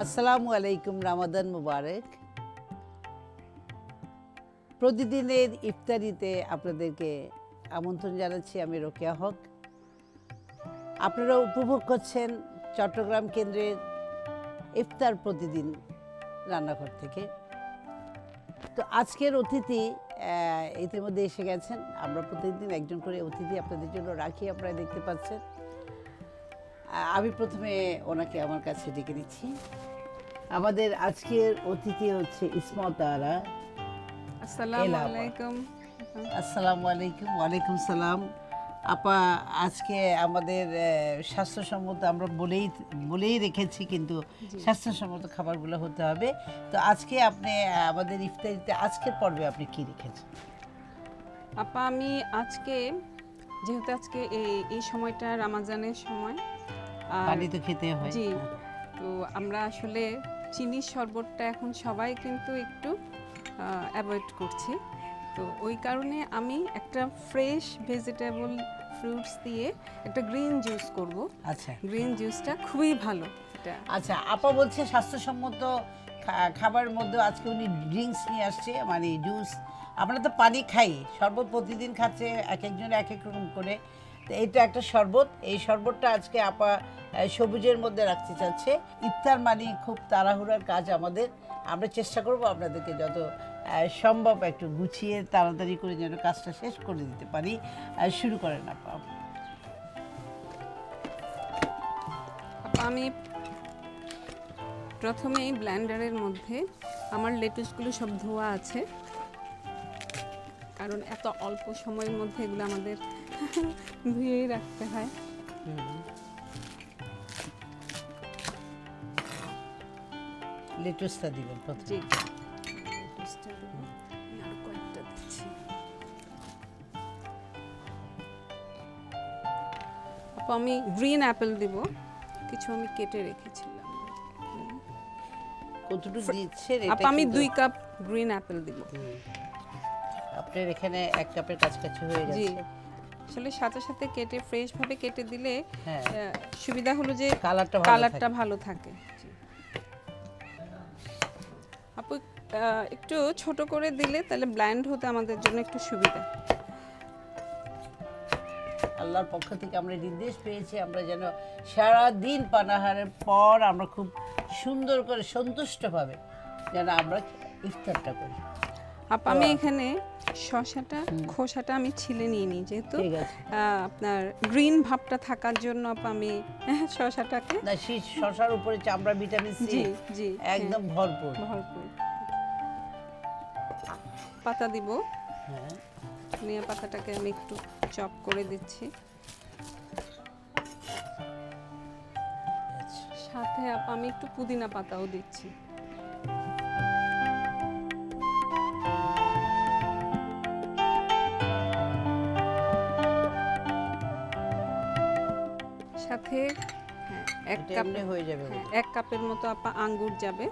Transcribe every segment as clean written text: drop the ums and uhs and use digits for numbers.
আসসালামু আলাইকুম, রামাদান মুবারক। প্রতিদিনের ইফতারিতে আপনাদেরকে আমন্ত্রণ জানাচ্ছি। আমি রোকেয়া হক। আপনারা উপভোগ করছেন চট্টগ্রাম কেন্দ্রের ইফতার প্রতিদিন রান্নাঘর থেকে। তো আজকের অতিথি ইতিমধ্যে এসে গেছেন। আমরা প্রতিদিন একজন করে অতিথি আপনাদের জন্য রাখি, আপনারা দেখতে পাচ্ছেন। আমি প্রথমে ওনাকে আমার কাছে ডেকে নিচ্ছি। আমাদের আজকের অতিথি হচ্ছে ইসমত আরা। আসসালামু আলাইকুম। আসসালামু আলাইকুম। ওয়ালাইকুম সালাম। আপা, আজকে আমাদের স্বাস্থ্যসম্মত আমরা বলেই রেখেছি, কিন্তু স্বাস্থ্যসম্মত খাবারগুলো হতে হবে। তো আজকে আপনি আমাদের ইফতারিতে আজকের পর্বে আপনি কি রেখেছেন? আপা, আমি আজকে যেহেতু আজকে এই সময়টা রমজানের সময়, পানি তো খেতে হয়। জি, তো আমরা আসলে চিনির শরবতটা এখন সবাই কিন্তু একটু অ্যাভয়েড করছি। তো ওই কারণে আমি একটা ফ্রেশ ভেজিটেবল ফ্রুটস দিয়ে একটা গ্রিন জুস করব। আচ্ছা, গ্রিন জুসটা খুবই ভালো এটা। আচ্ছা, আপা বলছে স্বাস্থ্যসম্মত খাবারের মধ্যে আজকে উনি ড্রিঙ্কস নিয়ে আসছে, মানে জুস। আমরা তো পানি খাই, শরবত প্রতিদিন খাচ্ছে, এক একজনে এক এক রকম করে। তো এটা একটা শরবত। এই শরবতটা আজকে আপা সবুজের মধ্যে রাখতে চাচ্ছে। ইফতার মানে খুব তাড়াহুড়ার কাজ আমাদের। আমরা চেষ্টা করব আপনাদেরকে যত সম্ভব একটু গুছিয়ে তাড়াতাড়ি করে যেন কাজটা শেষ করে দিতে পারি। শুরু করেন আপা। আমি প্রথমেই ব্লেন্ডারের মধ্যে আমার লেটুসগুলো সব ধোয়া আছে, কারণ এত অল্প সময়ের মধ্যে এগুলো আমাদের ধুয়ে রাখতে হয়। লেটুসটা দিবেন প্রথমে। জি, লেটুসটা দেব। আমি আরো কয়েকটা দিচ্ছি। আপু, আমি গ্রিন অ্যাপেল দিব, কিছু আমি কেটে রেখেছিলাম। কতটুকু দিচ্ছেন? আপু, আমি 2 কাপ গ্রিন অ্যাপেল দিব। আপনার এখানে 1 কাপের কাছাকাছি হয়ে জি, গেছে। আসলে সাথে সাথে কেটে ফ্রেশ ভাবে কেটে দিলে হ্যাঁ, সুবিধা হলো যে কালারটা ভালো থাকে। জি। আপু, একটু ছোট করে দিলে তাহলে ব্লেন্ড হতে আমাদের জন্য একটু সুবিধা। আল্লাহর পক্ষ থেকে আমরা নির্দেশ পেয়েছি, আমরা যেন সারা দিন পানাহারের পর আমরা খুব সুন্দর করে সন্তুষ্টভাবে যেন আমরা ইফতারটা করি। আপু, আমি এখানে খোসাটা আমি ছিলে নিয়ে নিই, যেহেতু ঠিক আছে। আপনার গ্রিন ভাবটা থাকার জন্য আপু আমি শসাটাকে না, শসার উপরে চামড়া, ভিটামিন সি জি জি একদম ভরপুর। ভরপুর। পাতা দিব, হ্যাঁ, ধনিয়া পাতাটাকে আমি একটু চপ করে দিচ্ছি। আচ্ছা। সাথে আপু আমি একটু পুদিনা পাতাও দিচ্ছি। সাথে এক এটা কাপ, এমনি হয়ে যাবে। 1 কাপের মতো আপা আঙ্গুর যাবে।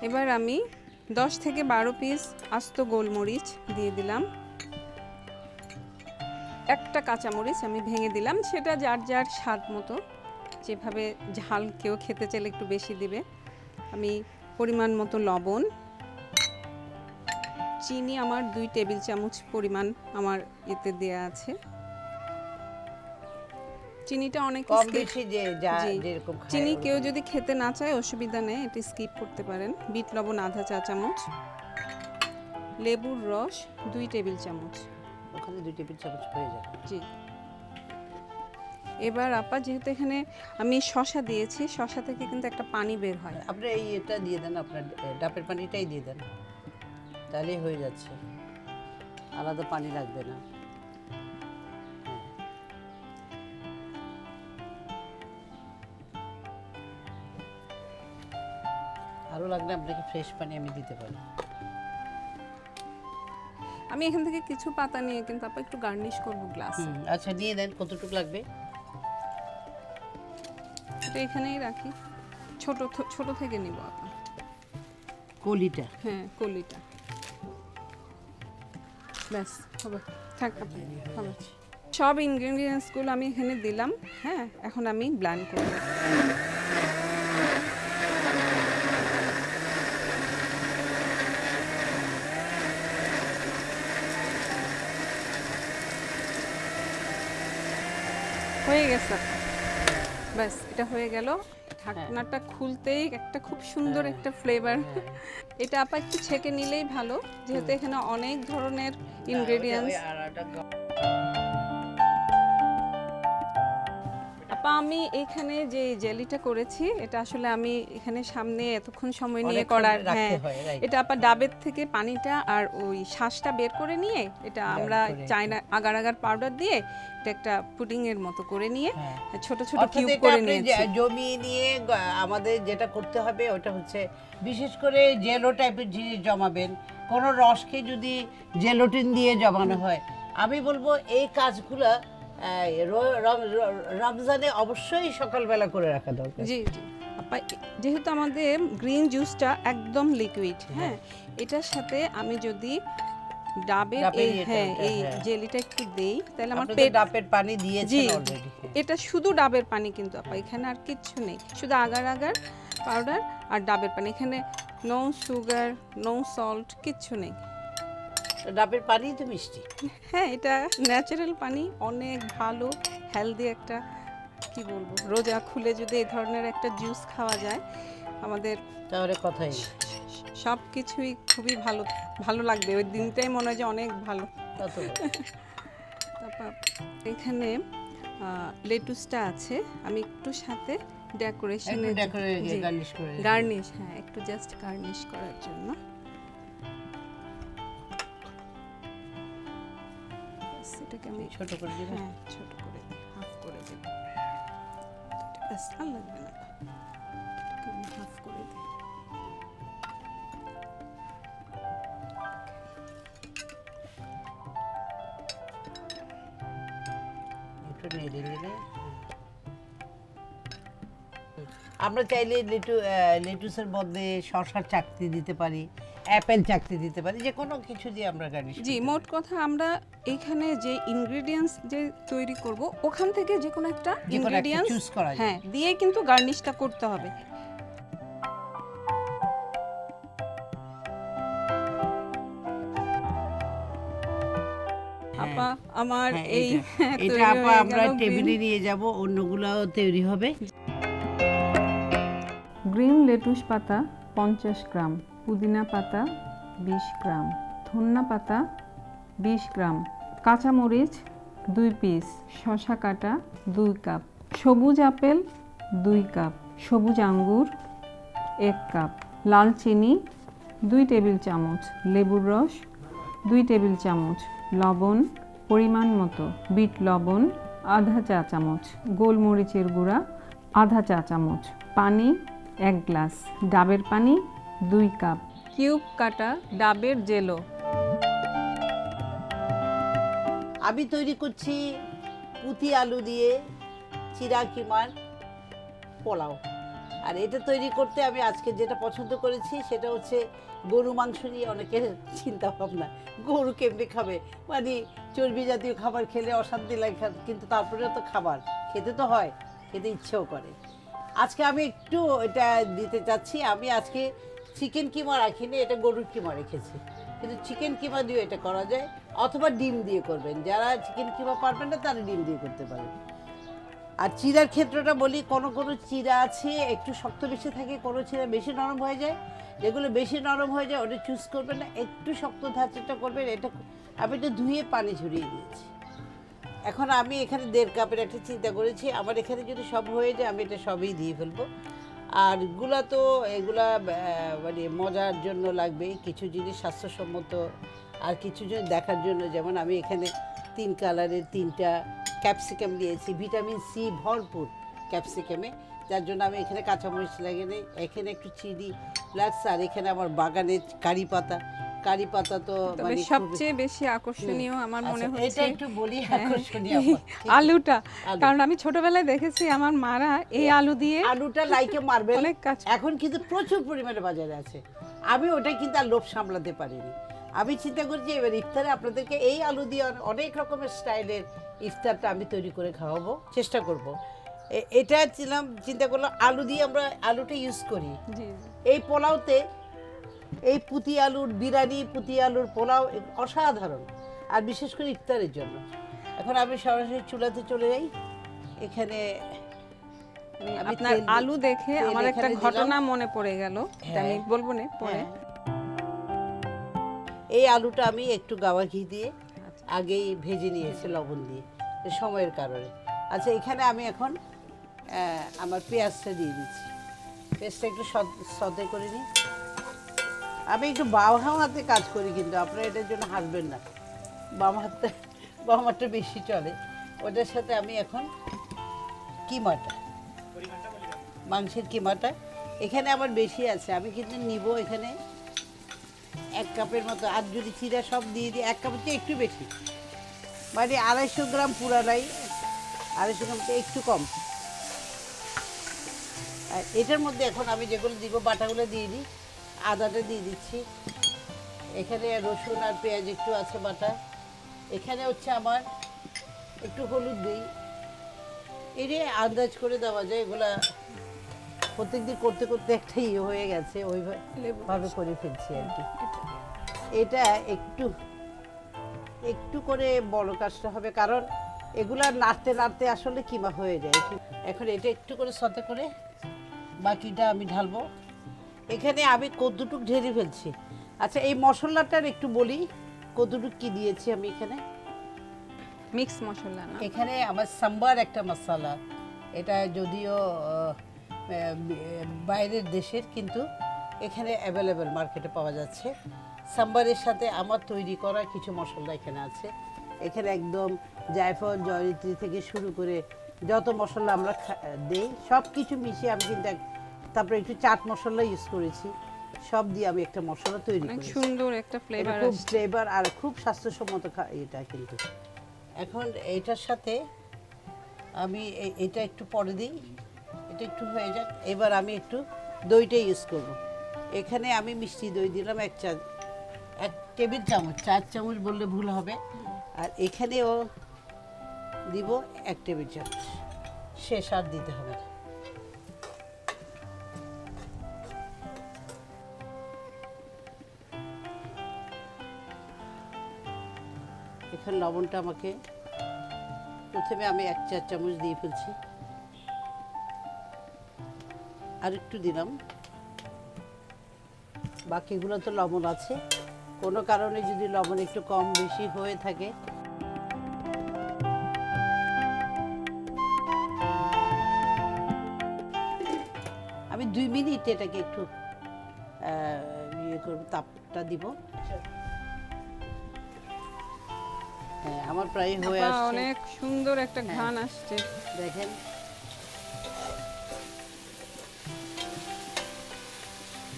এবার আমি 10 থেকে 12 পিস আস্ত গোলমরিচ দিয়ে দিলাম। একটা কাঁচামরিচ আমি ভেঙে দিলাম, সেটা যার যার স্বাদ মতো, যেভাবে ঝাল কেউ খেতে চাইলে একটু বেশি দিবে। আমি পরিমাণ মতো লবণ, চিনি আমার 2 টেবিল চামচ পরিমাণ আমার এতে দেয়া আছে। চিনিটা অনেক কম বেশি যেরকম খায়। চিনি কেউ যদি খেতে না চায় অসুবিধা নেই, এটা স্কিপ করতে পারেন। বিট লবণ আধা চা চামচ, লেবুর রস 2 টেবিল চামচ। ওখানে 2 টেবিল চামচ হয়ে যাবে। জি। এবার আপা, যেহেতু এখানে আমি শসা দিয়েছি, শসা থেকে কিন্তু একটা পানি বের হয়। আপনি এটা দিয়ে দেন, আপনার ডাবের পানিটাই দিয়ে দেন, তাহলেই হয়ে যাচ্ছে, আলাদা পানি লাগবে না। আরও লাগলে আপনাকে ফ্রেশ পানি আমি দিতে পারি। আমি এখান থেকে কিছু পাতা নিয়ে কিন্তু আপা একটু গার্নিশ করব গ্লাসে। আচ্ছা, নিয়ে দেন, কতটুকু লাগবে? এটা এখানেই রাখি, ছোট থেকে নিব আপা। কলিটা? হ্যাঁ, কলিটা। ব্যাস হবে, থাক আপা, হবে। সব ইনগ্রেডিয়েন্টসগুলো আমি এখানে দিলাম। হ্যাঁ, এখন আমি ব্লেন্ড করব। হয়ে গেছে, ব্যাস এটা হয়ে গেল। ঢাকনাটা খুলতেই একটা খুব সুন্দর একটা ফ্লেভার। এটা আপা একটু ছেঁকে নিলেই ভালো, যেহেতু এখানে অনেক ধরনের ইনগ্রেডিয়েন্টস। আপা আমি এখানে যে জেলিটা করেছি, এটা আসলে আমি এখানে সামনে এতক্ষণ সময় নিয়ে করার, হ্যাঁ এটা আপা ডাবের থেকে পানিটা আর ওই শাঁসটা বের করে নিয়ে এটা আমরা চায়না আগার আগার পাউডার দিয়ে এটা একটা পুডিং এর মতো করে নিয়ে ছোট ছোট কিউব করে নিয়েছি। জমিয়ে নিয়ে আমাদের যেটা করতে হবে ওটা হচ্ছে বিশেষ করে জেলো টাইপের জিনিস জমাবেন। কোনো রসকে যদি জেলোটিন দিয়ে জমানো হয়, আমি বলবো এই কাজগুলো রমজানে অবশ্যই সকালবেলা করে রাখা দরকার। জি জি আপা, যেহেতু আমাদের গ্রিন জুসটা একদম লিকুইড, হ্যাঁ এটার সাথে আমি যদি ডাবের এই জেলিটা একটু দেই, তাহলে আমার ডাবের পানি দিয়েছেন অলরেডি। এটা শুধু ডাবের পানি কিন্তু আপা, এখানে আর কিচ্ছু নেই, শুধু আগার আগার পাউডার আর ডাবের পানি। এখানে নো সুগার, নো সল্ট, কিচ্ছু নেই। ডাবের পানি তো মিষ্টি। হ্যাঁ, এটা ন্যাচারাল পানি, অনেক ভালো হেলদি একটা, কি বলবো, রোজা খুলে যদি এই ধরনের একটা জুস খাওয়া যায় আমাদের তাহলে কথাই সব কিছুই খুবই ভালো ভালো লাগবে, ওই দিনটাই মনে হয় যে অনেক ভালো। তারপর এখানে লেটুসটা আছে, আমি একটু সাথে ডেকোরেশনে গার্নিশ, হ্যাঁ একটু জাস্ট গার্নিশ করার জন্য এটাকে আমি ছোট করে দিই। হ্যাঁ ছোট করে দিই, হাফ করে দিই, ব্যাস আর লাগবে না, এটাকে আমি হাফ করে দিই। আমরা চাইলে লেটুসের মধ্যে শসার চাকতি দিতে পারি, অ্যাপেল চাকতি দিতে পারি, যে কোনো কিছু দিয়ে আমরা গার্নিশ। জি, মোট কথা আমরা এখানে যে ইনগ্রেডিয়েন্টস যে তৈরি করব ওখান থেকে যে কোনো একটা ইনগ্রেডিয়েন্টস চুজ করা যায়, হ্যাঁ দিয়ে কিন্তু গার্নিশটা করতে হবে। আপা আমার এটা আপা আমরা টেবিলে নিয়ে যাব, অন্যগুলোও তৈরি হবে। গ্রিন লেটুস পাতা 50 গ্রাম, পুদিনা পাতা 20 গ্রাম, ধনিয়া পাতা 20 গ্রাম, কাঁচামরিচ 2 পিস, শসা কাটা 2 কাপ, সবুজ আপেল 2 কাপ, সবুজ আঙ্গুর 1 কাপ, লাল চিনি 2 টেবিল চামচ, লেবুর রস 2 টেবিল চামচ, লবণ পরিমাণ মতো, বিট লবণ আধা চা চামচ, গোলমরিচের গুঁড়া আধা চা চামচ, পানি 1 গ্লাস, ডাবের পানি 2 কাপ, কিউব কাটা ডাবের জেলো। আমি তৈরি করছি পুঁতি আলু দিয়ে চিরা কিমার পোলাও। আর এটা তৈরি করতে আমি আজকে যেটা পছন্দ করেছি সেটা হচ্ছে গরু মাংস নিয়ে অনেকের চিন্তা ভাবনা, গরু কেমনি খাবে, মানে চর্বি জাতীয় খাবার খেলে অশান্তি লাগে, কিন্তু তারপরেও তো খাবার খেতে তো হয়, খেতে ইচ্ছেও করে। আজকে আমি একটু এটা দিতে চাচ্ছি। আমি আজকে চিকেন কিমা রাখিনি, এটা গরুর কিমা রেখেছি, কিন্তু চিকেন কিমা দিয়ে এটা করা যায়, অথবা ডিম দিয়ে করবেন। যারা চিকেন কিমা পারবেন না তারা ডিম দিয়ে করতে পারেন। আর চিরার ক্ষেত্রটা বলি, কোনো কোনো চিরা আছে একটু শক্ত বেশি থাকে, কোনো চিরা বেশি নরম হয়ে যায়। যেগুলো বেশি নরম হয়ে যায় ওটা চুজ করবেন না, একটু শক্ত ধাঁচেটা করবেন। এটা আমি এটা ধুয়ে পানি ঝরিয়ে দিয়েছি। এখন আমি এখানে 1.5 কাপের একটা চিন্তা করেছি, আমার এখানে যদি সব হয়ে যায় আমি এটা সবই দিয়ে ফেলবো। আর গুলা তো এগুলা মানে মজার জন্য লাগবে, কিছু জিনিস স্বাস্থ্যসম্মত, আর কিছু জিনিস দেখার জন্য। যেমন আমি এখানে 3 কালারের 3টা ক্যাপসিকাম নিয়েছি, ভিটামিন সি ভরপুর ক্যাপসিকামে, যার জন্য আমি এখানে কাঁচামরিচ লাগিয়ে নিই, এখানে একটু চিনি ফ্লেক্স, আর এখানে আমার বাগানের কারি পাতা। কারি পাতা তো মানে সবচেয়ে বেশি আকর্ষণীয় আমার মনে হচ্ছে, এটা একটু বলি আকর্ষণীয় আলুটা, কারণ আমি ছোটবেলায় দেখেছি আমার মারা এই আলু দিয়ে আলুটা লাইকে মারবেল অনেক কাজ। এখন কিন্তু প্রচুর পরিমাণে বাজারে আছে, আমি ওটা কিন্তু আর লোভ সামলাতে পারিনি। আমি চিন্তা করছি এবার ইফতারে আপনাদেরকে এই আলু দিয়ে অনেক রকমের স্টাইলের ইফতারটা আমি তৈরি করে খাওয়াবো, চেষ্টা করব। এটা চিন্তা করলাম আলু দিয়ে আমরা আলুটা ইউজ করি জি এই পোলাওতে। এই পুঁতি আলুর বিরিয়ানি, পুঁতি আলুর পোলাও অসাধারণ, আর বিশেষ করে ইফতারের জন্য। এখন আমি সরাসরি চুলাতে চলে যাই। এখানে আমি আপনার তেল আলু দেখে তেল আমার একটা এখানে ঘটনা দিলাম। মনে পড়ে গেল, এটা আমি হ্যাঁ। বলবো না পরে। হ্যাঁ। এই আলুটা আমি একটু গাওয়া ঘি দিয়ে আগেই ভেজে নিয়েছি লবণ দিয়ে, এই সময়ের কারণে। আচ্ছা, এখানে আমি এখন আমার পেঁয়াজটা দিয়ে দিচ্ছি। পেঁয়াজটা একটু সতে করে নিই। আমি একটু বাম হাতে কাজ করি, কিন্তু আপনারা এটার জন্য হাসবেন না। বাম হাতটা বেশি চলে। ওটার সাথে আমি এখন কিমাটা, মাংসের কিমাটা এখানে আমার বেশি আছে, আমি কিন্তু নিব এখানে 1 কাপের মতো। আর যদি চিরা সব দিয়ে দিই 1 কাপের চেয়ে একটু বেশি, মানে 250 গ্রাম পুরা নাই, 250 গ্রাম থেকে একটু কম। আর এটার মধ্যে এখন আমি যেগুলো দিব বাটাগুলো দিয়ে দিই। আদাটা দিয়ে দিচ্ছি, এখানে রসুন আর পেঁয়াজ একটু আছে বাটা। এখানে হচ্ছে আমার একটু হলুদ দিই। এর আন্দাজ করে দেওয়া যায়, এগুলা প্রত্যেকদিন করতে করতে একটা হয়ে গেছে, ওইভাবে করে ফেলছি আর কি। এটা একটু একটু করে বড় কাজটা হবে, কারণ এগুলা নাড়তে নাড়তে আসলে কিমা হয়ে যায়। এখন এটা একটু করে সতে করে বাকিটা আমি ঢালবো। এখানে আমি কদ্দুটুক ঢেলে ফেলছি। আচ্ছা, এই মশলাটার একটু বলি কদ্দুটুক কি দিয়েছি আমি এখানে। মিক্স মশলা না, এখানে আমার সাম্বার একটা মশলা, এটা যদিও বাইরের দেশের, কিন্তু এখানে অ্যাভেলেবেল মার্কেটে পাওয়া যাচ্ছে। সাম্বারের সাথে আমার তৈরি করা কিছু মশলা এখানে আছে। এখানে একদম জায়ফল, জয়িত্রী থেকে শুরু করে যত মশলা আমরা দেই সব কিছু মিশিয়ে আমি কিন্তু তারপরে একটু চাট মশলা ইউজ করেছি। সব দিয়ে আমি একটা মশলা তৈরি অনেক করেছি। সুন্দর একটা ফ্লেভার খুব আসছে। ফ্লেভার আর খুব স্বাস্থ্যসম্মত এটা কিন্তু। এখন এইটার সাথে আমি এটা একটু পরে দিই, এটা একটু হয়ে যাক। এবার আমি একটু দইটা ইউজ করব। এখানে আমি মিষ্টি দই দিলাম 1 টেবিল চামচ, 4 চামচ বললে ভুল হবে। আর এখানেও দিব 1 টেবিল চামচ, শেষ আর দিতে হবে না। এখানে লবণটা আমাকে প্রথমে আমি 1 4 চামচ দিয়ে ফেলছি, আর একটু দিলাম। বাকিগুলো তো লবণ আছে, কোনো কারণে যদি লবণ একটু কম বেশি হয়ে থাকে আমি 2 মিনিট এটাকে একটু ইয়ে করব, তাপটা দিব। হ্যাঁ, আমার প্রায় হয়ে আপা, আসছে। অনেক সুন্দর একটা ঘ্রাণ আসছে, দেখেন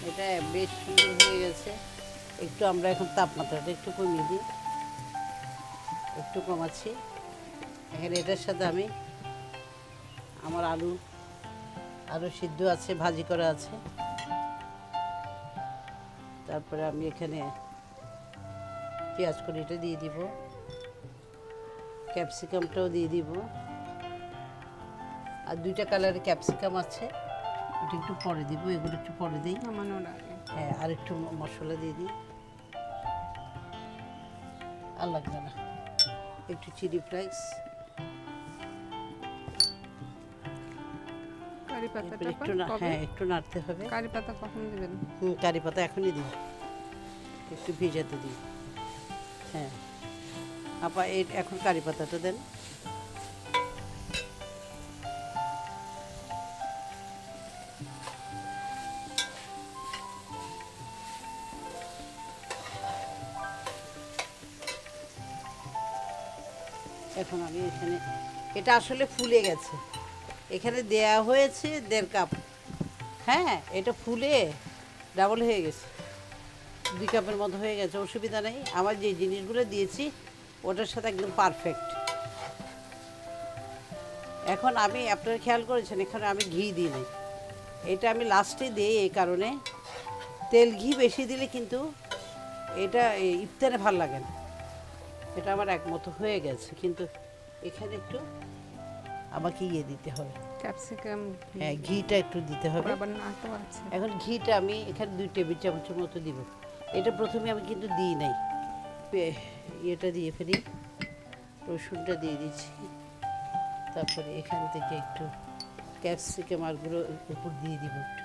এটা বেশ সুন্দর হয়ে গেছে। একটু আমরা এখন তাপমাত্রাটা একটু কমিয়ে দিই, একটু কমাচ্ছি। এখানে এটার সাথে আমি আমার আলু সিদ্ধ আছে, ভাজি করা আছে। তারপরে আমি এখানে পেঁয়াজ কলিটা দিয়ে দিব, ক্যাপসিকামটাও দিয়ে দিব। আর 2টা কালারের ক্যাপসিকাম আছে, এটা একটু পরে দিব, এগুলো একটু পরে দিই। নামানোর আগে। হ্যাঁ, আর একটু মশলা দিয়ে দিই, আর লাগবে না। একটু চিলি ফ্লেক্স, কারি পাতাটা একটু কবে? হ্যাঁ একটু নাড়তে হবে। কারি পাতা কখন দিবেন? কারি পাতা এখনই দিই, একটু ভিজাতে দিই। হ্যাঁ আপা, এখন কারি পাতাটা দেন। এখন আমি এখানে এটা আসলে ফুলে গেছে, এখানে দেয়া হয়েছে 1.5 কাপ। হ্যাঁ, এটা ফুলে ডাবল হয়ে গেছে, 2 কাপের মতো হয়ে গেছে। অসুবিধা নেই, আমার যে জিনিসগুলো দিয়েছি ওটার সাথে একদম পারফেক্ট। এখন আমি আপনারা খেয়াল করেছেন এখানে আমি ঘি দিই নাই, এটা আমি লাস্টে দিই। এই কারণে তেল ঘি বেশি দিলে কিন্তু এটা ইফতারে ভাল লাগে না, এটা আমার একমত হয়ে গেছে, কিন্তু এখানে একটু আমাকে দিতে হবে, ক্যাপসিকাম, হ্যাঁ ঘিটা একটু দিতে হবে। আবার নাটও আছে। এখন ঘিটা আমি এখানে 2 টেবিল চামচের মতো দিব। এটা প্রথমে আমি কিন্তু দিই নাই, ইয়েটা দিয়ে ফেলি, রসুনটা দিয়ে দিচ্ছি, তারপরে এখান থেকে একটু ক্যাপসিকাম আরগুলো উপর দিয়ে দিব একটু।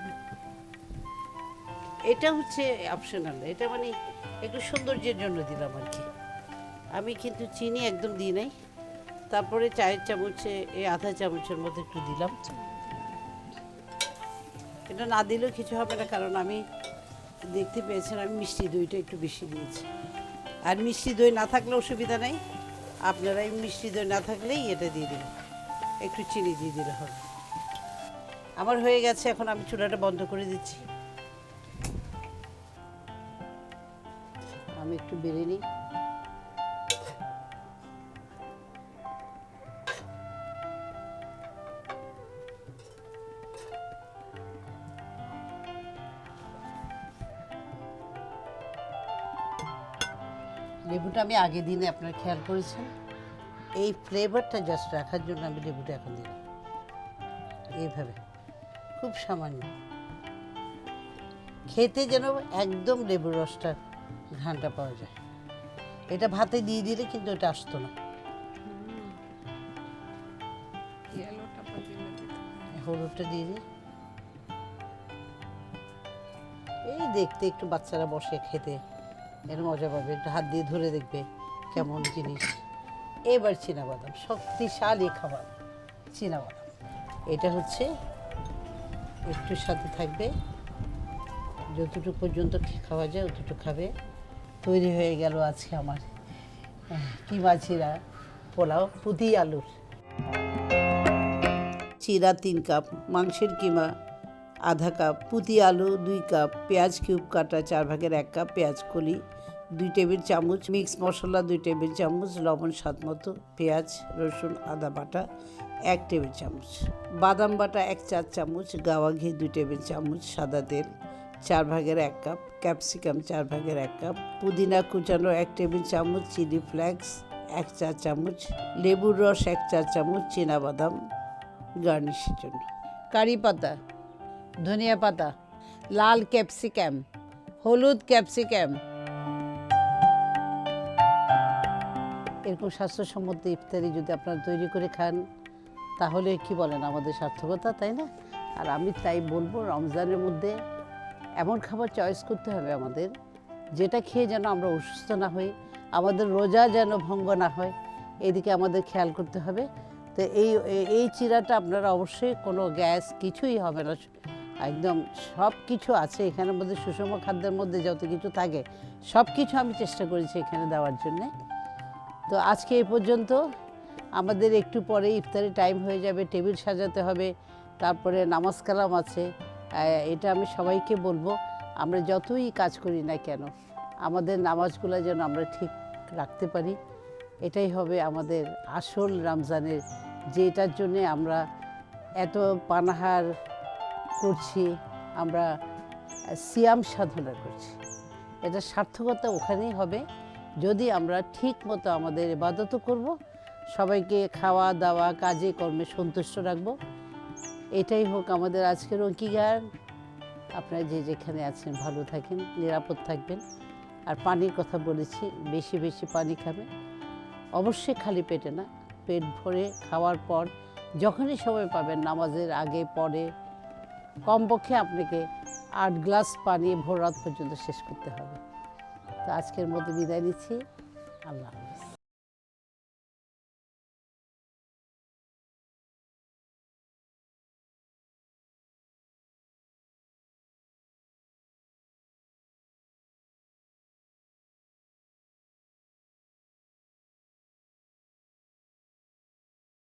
এটা হচ্ছে অপশনাল, এটা মানে একটু সৌন্দর্যের জন্য দিলাম আর কি। আমি কিন্তু চিনি একদম দিই নাই। তারপরে চায়ের চামচে এই আধা চামচের মতো একটু দিলাম। এটা না দিলেও কিছু হবে না, কারণ আমি দেখতে পেয়েছেন আমি মিষ্টি দইটা একটু বেশি দিয়েছি। আর মিষ্টি দই না থাকলে অসুবিধা নেই, আপনারা এই মিষ্টি দই না থাকলেই এটা দিয়ে দেবেন, একটু চিনি দিয়ে দিলে হবে। আমার হয়ে গেছে, এখন আমি চুলাটা বন্ধ করে দিচ্ছি। আমি একটু বেড়ে নিই। লেবুটা আমি আগে দিনে আপনারা খেয়াল করেছেন, এই ফ্লেভারটা জাস্ট রাখার জন্য আমি লেবুটা এখন দিলাম এইভাবে, খুব সামান্য, খেতে যেন একদম লেবুর রসটার ঘ্রাণটা পাওয়া যায়। এটা ভাতে দিয়ে দিলে কিন্তু এটা আসতো না। ইয়েলোটা আবার দিলে দিতে হবে। হলুদটা দিয়ে দিই। এই দেখতে একটু বাচ্চারা বসে খেতে এর মজা পাবে, একটু হাত দিয়ে ধরে দেখবে কেমন জিনিস। এবার চীনাবাদাম, শক্তিশালী খাবার চীনাবাদাম, এটা হচ্ছে একটু সাথে থাকবে, যতটুকু পর্যন্ত খাওয়া যায় অতটুকু খাবে। তৈরি হয়ে গেল আজকে আমার কিমা চিরা পোলাও পুঁতি আলুর। চিরা 3 কাপ, মাংসের কিমা আধা কাপ, পুঁতি আলু 2 কাপ, পেঁয়াজ কিউব কাটা 4/1 কাপ, পেঁয়াজ কলি 2 টেবিল চামচ, মিক্স মশলা 2 টেবিল চামচ, লবণ স্বাদ মতো, পেঁয়াজ রসুন আদা বাটা 1 টেবিল চামচ, বাদাম বাটা 1 চা চামচ, গাওয়া ঘি 2 টেবিল চামচ, সাদা তেল 4/1 কাপ, ক্যাপসিকাম 4/1 কাপ, পুদিনা কুচানো 1 টেবিল চামচ, চিলি ফ্লেক্স 1 চা চামচ, লেবুর রস 1 চা চামচ, চীনাবাদাম গার্নিশের জন্য, কারি পাতা, ধনিয়া পাতা, লাল ক্যাপসিকাম, হলুদ ক্যাপসিকাম। এরকম স্বাস্থ্যসম্মত ইফতারি যদি আপনারা তৈরি করে খান, তাহলে কি বলেন, আমাদের সার্থকতা, তাই না? আর আমি তাই বলবো, রমজানের মধ্যে এমন খাবার চয়েস করতে হবে আমাদের, যেটা খেয়ে যেন আমরা অসুস্থ না হই, আমাদের রোজা যেন ভঙ্গ না হয়, এদিকে আমাদের খেয়াল করতে হবে। তো এই চিরাটা আপনারা অবশ্যই, কোনো গ্যাস কিছুই হবে না, একদম সব কিছু আছে এখানের মধ্যে, সুষম খাদ্যের মধ্যে যত কিছু থাকে সব কিছু আমি চেষ্টা করেছি এখানে দেওয়ার জন্যে। তো আজকে এই পর্যন্ত, আমাদের একটু পরে ইফতারি টাইম হয়ে যাবে, টেবিল সাজাতে হবে, তারপরে নামাজ কালাম আছে। এটা আমি সবাইকে বলবো, আমরা যতই কাজ করি না কেন, আমাদের নামাজগুলো যেন আমরা ঠিক রাখতে পারি, এটাই হবে আমাদের আসল রমজানের, যেটার জন্যে আমরা এত পানাহার করছি, আমরা সিয়াম সাধনা করছি, এটা সার্থকতা ওখানেই হবে যদি আমরা ঠিক মতো আমাদের ইবাদতও করব, সবাইকে খাওয়া দাওয়া কাজে কর্মে সন্তুষ্ট রাখব। এটাই হোক আমাদের আজকের অঙ্গীকার। আপনারা যে যেখানে আছেন ভালো থাকেন, নিরাপদ থাকবেন। আর পানির কথা বলেছি, বেশি বেশি পানি খাবেন, অবশ্যই খালি পেটে না, পেট ভরে খাওয়ার পর যখনই সময় পাবেন, নামাজের আগে পরে কমপক্ষে আপনাকে 8 গ্লাস পানি ভোর রাত পর্যন্ত শেষ করতে হবে। তো আজকের মতো বিদায় নিচ্ছি, আল্লাহ।